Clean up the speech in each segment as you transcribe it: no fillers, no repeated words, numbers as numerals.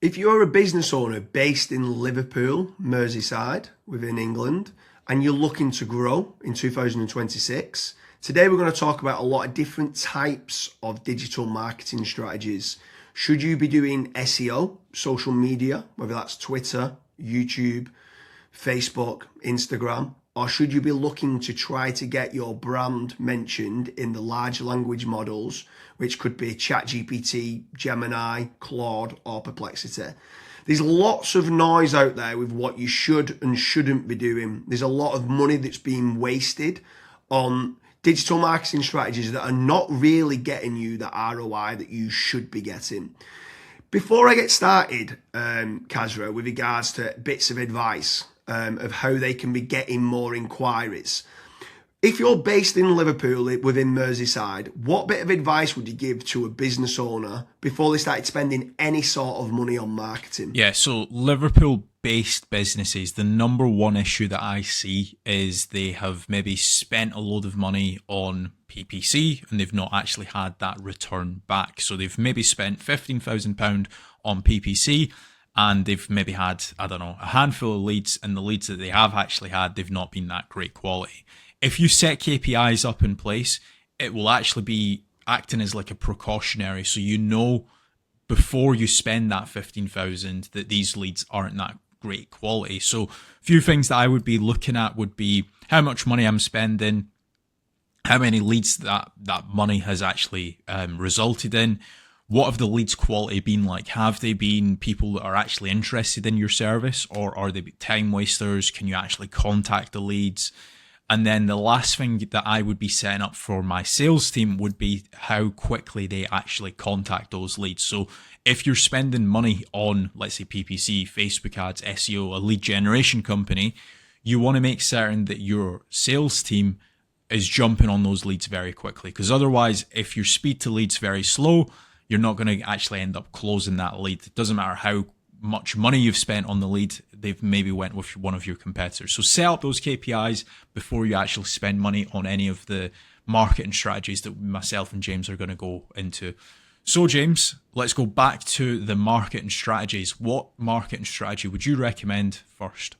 If you're a business owner based in Liverpool, Merseyside, within England, and you're looking to grow in 2026, today we're going to talk about a lot of different types of digital marketing strategies. Should you be doing SEO, social media, whether that's Twitter, YouTube, Facebook, Instagram, or should you be looking to try to get your brand mentioned in the large language models, which could be ChatGPT, Gemini, Claude, or Perplexity? There's lots of noise out there with what you should and shouldn't be doing. There's a lot of money that's being wasted on digital marketing strategies that are not really getting you the ROI that you should be getting. Before I get started, Kazra, with regards to bits of advice of how they can be getting more inquiries, if you're based in Liverpool within Merseyside, what bit of advice would you give to a business owner before they started spending any sort of money on marketing? Yeah, so Liverpool-based businesses, the number one issue that I see is they have maybe spent a load of money on PPC and they've not actually had that return back. So they've maybe spent £15,000 on PPC and they've maybe had, a handful of leads, and the leads that they have actually had, they've not been that great quality. If you set KPIs up in place, it will actually be acting as like a precautionary. So you know before you spend that 15,000 that these leads aren't that great quality. So a few things that I would be looking at would be how much money I'm spending, how many leads that money has actually resulted in. What have the leads quality been like? Have they been people that are actually interested in your service, or are they time wasters? Can you actually contact the leads? And then the last thing that I would be setting up for my sales team would be how quickly they actually contact those leads. So if you're spending money on, let's say, PPC, Facebook ads, SEO, a lead generation company, you want to make certain that your sales team is jumping on those leads very quickly. Because otherwise, if your speed to leads very slow, you're not going to actually end up closing that lead. It doesn't matter how much money you've spent on the lead, they've maybe went with one of your competitors. So set up those KPIs before you actually spend money on any of the marketing strategies that myself and James are going to go into. So James, let's go back to the marketing strategies. What marketing strategy would you recommend first?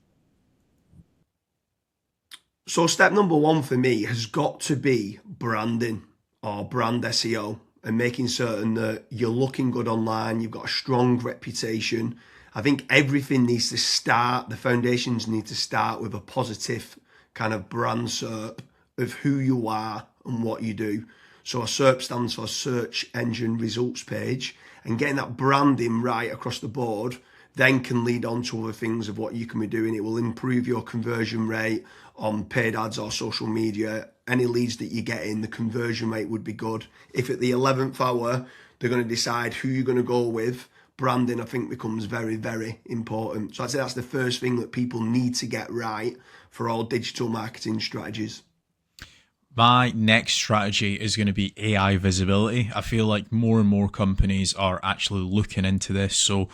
So step number one for me has got to be branding or brand SEO, and making certain that you're looking good online, you've got a strong reputation. I think everything needs to start, the foundations need to start with a positive kind of brand SERP of who you are and what you do. So a SERP stands for search engine results page, and getting that branding right across the board then can lead on to other things of what you can be doing. It will improve your conversion rate on paid ads or social media. Any leads that you get in, the conversion rate would be good. If at the 11th hour, they're going to decide who you're going to go with, branding, I think, becomes very, very important. So I'd say that's the first thing that people need to get right for all digital marketing strategies. My next strategy is going to be AI visibility. I feel like more and more companies are actually looking into this. So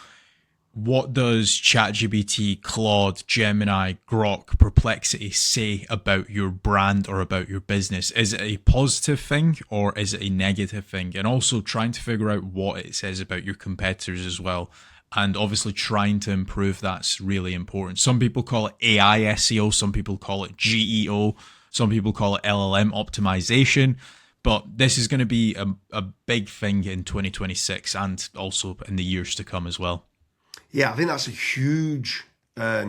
what does ChatGPT, Claude, Gemini, Grok, Perplexity say about your brand or about your business? Is it a positive thing or is it a negative thing? And also trying to figure out what it says about your competitors as well. And obviously trying to improve that's really important. Some people call it AI SEO, some people call it GEO, some people call it LLM optimization. But this is going to be a big thing in 2026 and also in the years to come as well. Yeah, I think that's a huge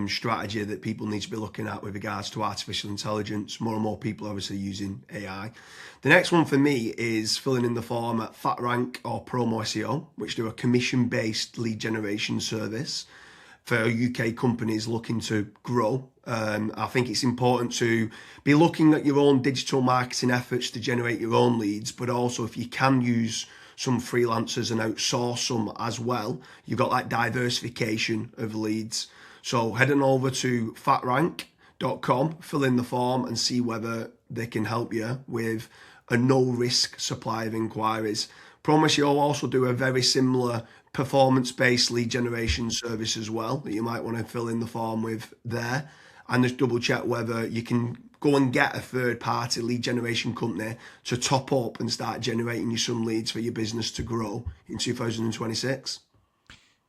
strategy that people need to be looking at with regards to artificial intelligence. More and more people are obviously using AI. The next one for me is filling in the form at FatRank or Promo SEO, which do a commission-based lead generation service for UK companies looking to grow. I think it's important to be looking at your own digital marketing efforts to generate your own leads, but also if you can use some freelancers and outsource some as well, you've got that diversification of leads. So head on over to fatrank.com, fill in the form and see whether they can help you with a no risk supply of inquiries. Promise you'll also do a very similar performance-based lead generation service as well that you might want to fill in the form with there, and just double check whether you can go and get a third-party lead generation company to top up and start generating you some leads for your business to grow in 2026.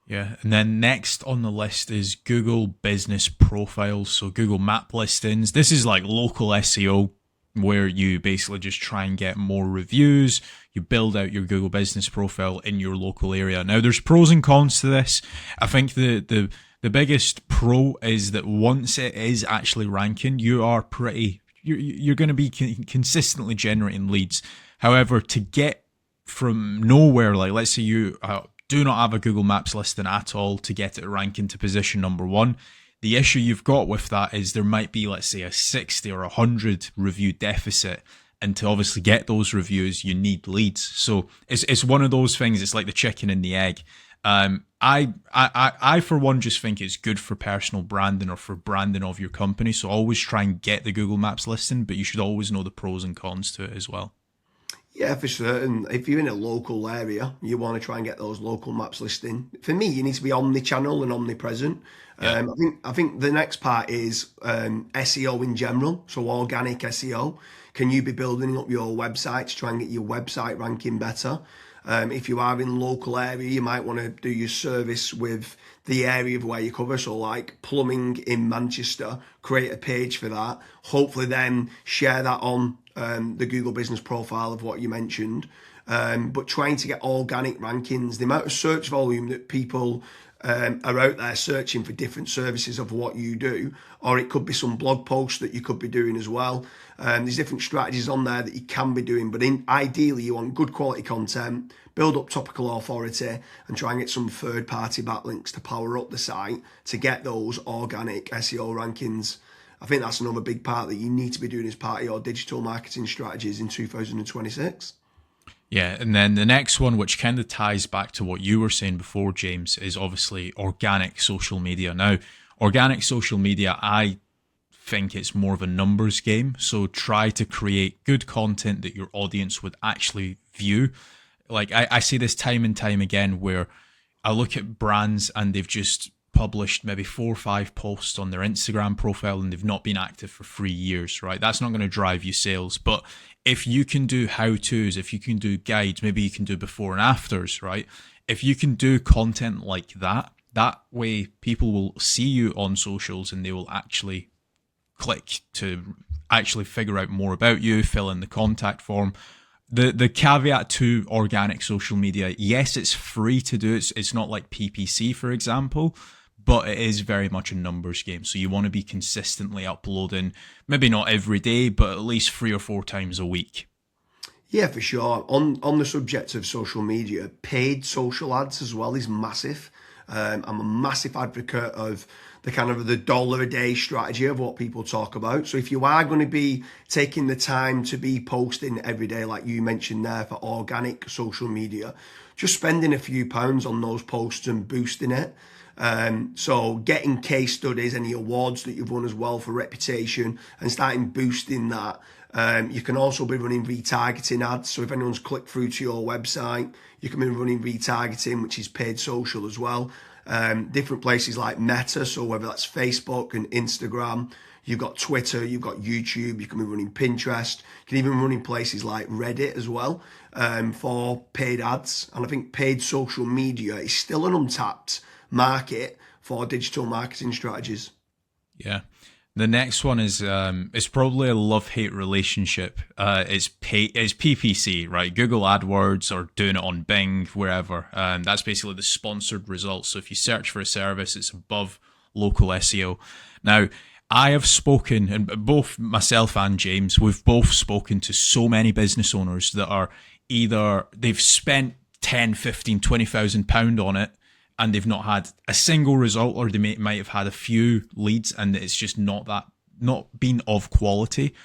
Yeah, and then next on the list is Google Business Profiles, so Google Map listings. This is like local SEO where you basically just try and get more reviews. You build out your Google Business Profile in your local area. Now, there's pros and cons to this. I think the biggest pro is that once it is actually ranking, you're going to be consistently generating leads. However, to get from nowhere, like let's say you do not have a Google Maps listing at all to get it ranking to position number one. The issue you've got with that is there might be, let's say, a 60 or 100 review deficit. And to obviously get those reviews, you need leads. So it's one of those things. It's like the chicken and the egg. I for one just think it's good for personal branding or for branding of your company. So always try and get the Google Maps listing, but you should always know the pros and cons to it as well. Yeah, for certain. If you're in a local area, you want to try and get those local maps listing. For me, you need to be omni-channel and omnipresent. Yeah. I think the next part is SEO in general, so organic SEO. Can you be building up your website to try and get your website ranking better? If you are in local area, you might want to do your service with the area of where you cover. So like plumbing in Manchester, create a page for that. Hopefully then share that on the Google business profile of what you mentioned. But trying to get organic rankings, the amount of search volume that people are out there searching for different services of what you do, or it could be some blog posts that you could be doing as well. There's different strategies on there that you can be doing, but ideally you want good quality content, build up topical authority, and try and get some third-party backlinks to power up the site to get those organic SEO rankings. I think that's another big part that you need to be doing as part of your digital marketing strategies in 2026. Yeah, and then the next one, which kind of ties back to what you were saying before, James, is obviously organic social media. Now, organic social media, I think it's more of a numbers game. So try to create good content that your audience would actually view. Like I see this time and time again where I look at brands and they've just published maybe 4 or 5 posts on their Instagram profile and they've not been active for 3 years, right? That's not going to drive you sales. But if you can do how-tos, if you can do guides, maybe you can do before and afters, right? If you can do content like that, that way people will see you on socials and they will actually click to actually figure out more about you, fill in the contact form. The caveat to organic social media, yes, it's free to do. It's not like PPC, for example, but it is very much a numbers game. So you want to be consistently uploading, maybe not every day, but at least 3 or 4 times a week. Yeah, for sure. On the subject of social media, paid social ads as well is massive. I'm a massive advocate of the kind of the dollar a day strategy of what people talk about. So if you are going to be taking the time to be posting every day, like you mentioned there for organic social media, just spending a few pounds on those posts and boosting it. So getting case studies, any awards that you've won as well for reputation and starting boosting that. You can also be running retargeting ads. So if anyone's clicked through to your website, you can be running retargeting, which is paid social as well. Different places like Meta, so whether that's Facebook and Instagram, you've got Twitter, you've got YouTube, you can be running Pinterest, you can even run in places like Reddit as well for paid ads. And I think paid social media is still an untapped market for digital marketing strategies. Yeah. The next one is it's probably a love-hate relationship. It's PPC, right? Google AdWords or doing it on Bing, wherever. That's basically the sponsored results. So if you search for a service, it's above local SEO. Now, I have spoken, and both myself and James, we've both spoken to so many business owners that are either they've spent 10, 15, 20,000 pound on it, and they've not had a single result, or they might have had a few leads and it's just not been of quality.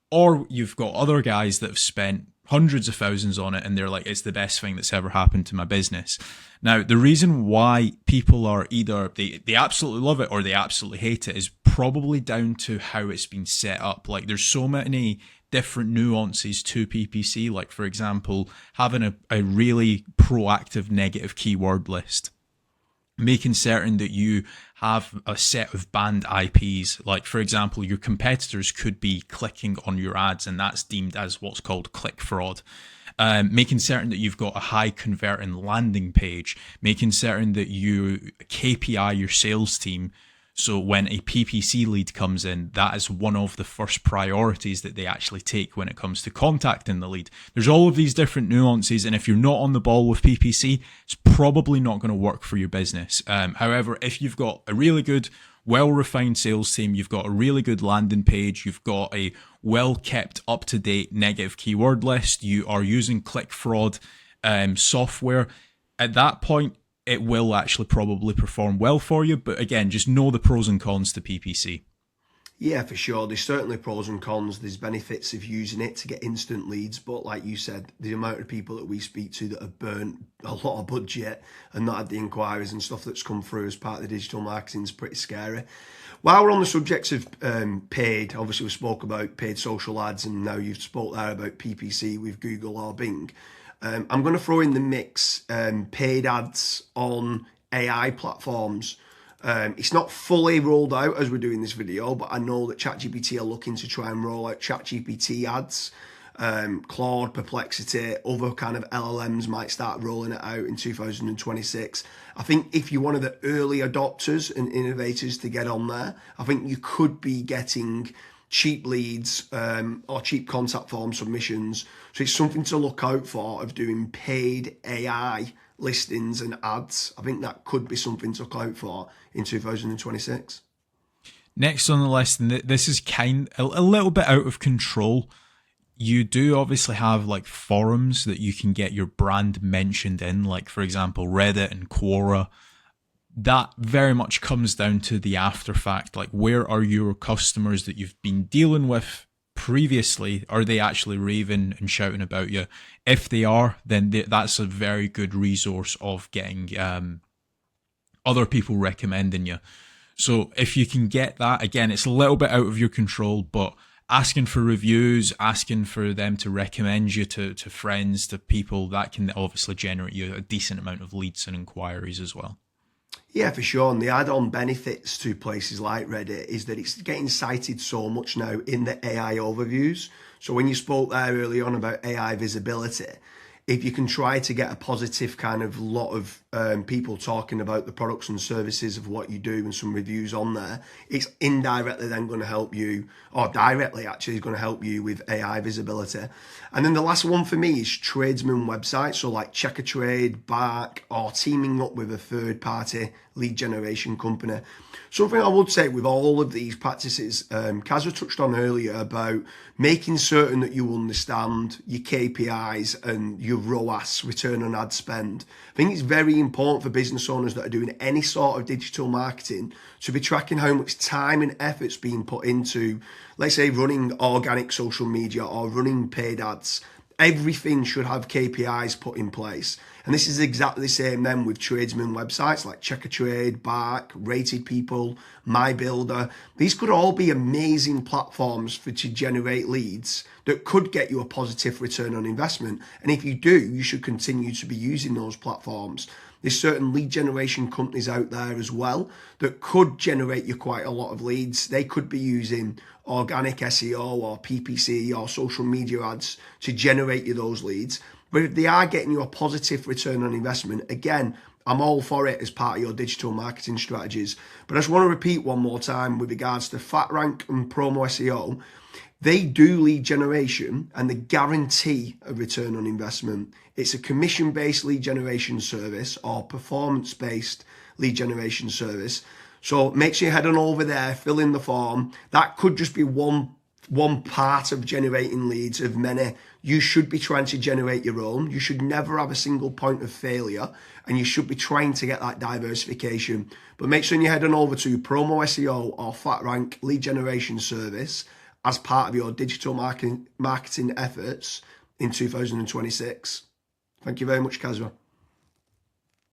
Or you've got other guys that have spent hundreds of thousands on it and they're like, it's the best thing that's ever happened to my business. Now, the reason why people are either they absolutely love it or they absolutely hate it is probably down to how it's been set up. Like there's so many different nuances to PPC, like for example, having a really proactive negative keyword list. Making certain that you have a set of banned IPs. Like, for example, your competitors could be clicking on your ads and that's deemed as what's called click fraud. making certain that you've got a high converting landing page, making certain that you KPI your sales team. So when a PPC lead comes in, that is one of the first priorities that they actually take when it comes to contacting the lead. There's all of these different nuances, and if you're not on the ball with PPC, it's probably not going to work for your business. However, if you've got a really good, well-refined sales team, you've got a really good landing page, you've got a well-kept, up-to-date negative keyword list, you are using click fraud software, at that point, it will actually probably perform well for you. But again, just know the pros and cons to PPC. Yeah, for sure. There's certainly pros and cons. There's benefits of using it to get instant leads. But like you said, the amount of people that we speak to that have burnt a lot of budget and not had the inquiries and stuff that's come through as part of the digital marketing is pretty scary. While we're on the subject of paid, obviously we spoke about paid social ads, and now you've spoke there about PPC with Google or Bing. I'm going to throw in the mix paid ads on AI platforms. It's not fully rolled out as we're doing this video, but I know that ChatGPT are looking to try and roll out ChatGPT ads. Claude, Perplexity, other kind of LLMs might start rolling it out in 2026. I think if you're one of the early adopters and innovators to get on there, I think you could be getting cheap leads or cheap contact form submissions. So it's something to look out for of doing paid AI listings and ads. I think that could be something to look out for in 2026. Next on the list, and this is a little bit out of control. You do obviously have like forums that you can get your brand mentioned in, like for example, Reddit and Quora. That very much comes down to the after fact. Like, where are your customers that you've been dealing with previously? Are they actually raving and shouting about you? If they are, then that's a very good resource of getting other people recommending you. So if you can get that, again, it's a little bit out of your control, but asking for reviews, asking for them to recommend you to friends, to people, that can obviously generate you a decent amount of leads and inquiries as well. Yeah, for sure. And the add-on benefits to places like Reddit is that it's getting cited so much now in the AI overviews. So when you spoke there early on about AI visibility, if you can try to get a positive kind of lot of people talking about the products and services of what you do and some reviews on there, it's indirectly then going to help you, or directly actually is going to help you with AI visibility. And then the last one for me is tradesman websites, so like Check a Trade, Bark, or teaming up with a third-party lead generation company. Something I would say with all of these practices, Kazra touched on earlier about making certain that you understand your KPIs and your ROAS, return on ad spend. I think it's very important for business owners that are doing any sort of digital marketing to be tracking how much time and effort's being put into, let's say, running organic social media or running paid ads. Everything should have KPIs put in place. And this is exactly the same then with tradesman websites like Check a Trade, Bark, Rated People, My Builder. These could all be amazing platforms to generate leads that could get you a positive return on investment. And if you do, you should continue to be using those platforms. There's certain lead generation companies out there as well that could generate you quite a lot of leads. They could be using organic SEO or PPC or social media ads to generate you those leads. But if they are getting you a positive return on investment, again, I'm all for it as part of your digital marketing strategies. But I just want to repeat one more time with regards to FatRank and Promo SEO. They do lead generation and they guarantee a return on investment. It's a commission-based lead generation service or performance-based lead generation service. So make sure you head on over there, fill in the form. That could just be one part of generating leads of many. You should be trying to generate your own. You should never have a single point of failure, and you should be trying to get that diversification. But make sure you head on over to Promo SEO or FatRank lead generation service as part of your digital marketing efforts in 2026. Thank you very much, Kazra.